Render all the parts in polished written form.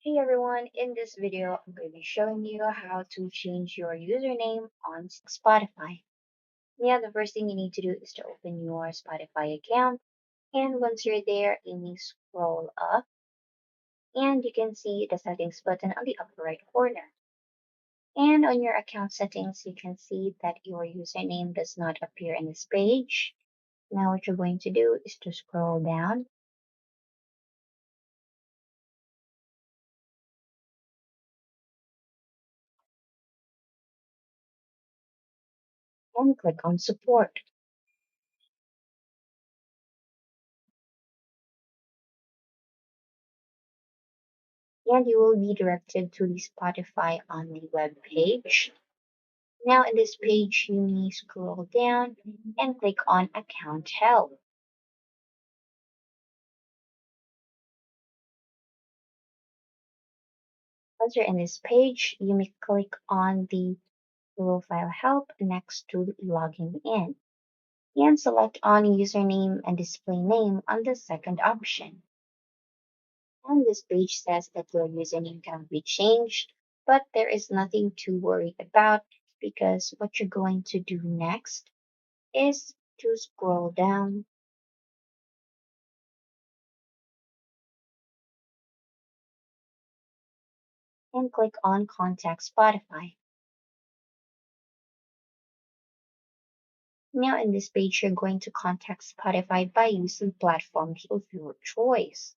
Hey everyone, in this video, I'm going to be showing you how to change your username on Spotify. Yeah, the first thing you need to do is to open your Spotify account. And once you're there, you may scroll up and you can see the settings button on the upper right corner. And on your account settings, you can see that your username does not appear in this page. Now what you're going to do is to scroll down and click on support. And you will be directed to the Spotify on the web page. Now in this page, you may scroll down and click on Account Help. Once you're in this page, you may click on the Profile Help next to Logging In and select on Username and Display Name on the second option. And this page says that your username can be changed, but there is nothing to worry about because what you're going to do next is to scroll down and click on Contact Spotify. Now in this page, you're going to contact Spotify by using platforms of your choice.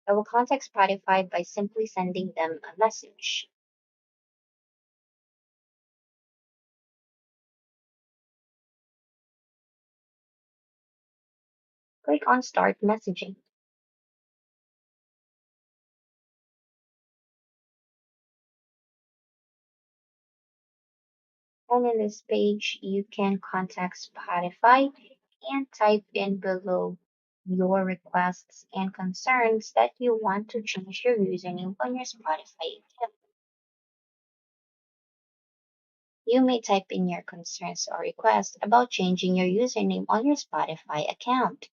I will contact Spotify by simply sending them a message. Click on Start Messaging. And in this page, you can contact Spotify and type in below your requests and concerns that you want to change your username on your Spotify account. You may type in your concerns or requests about changing your username on your Spotify account.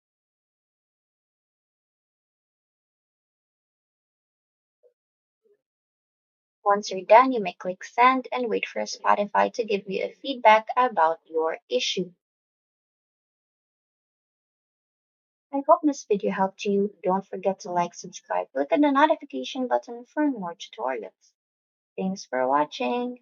Once you're done, you may click send and wait for Spotify to give you a feedback about your issue. I hope this video helped you. Don't forget to like, subscribe, click on the notification button for more tutorials. Thanks for watching.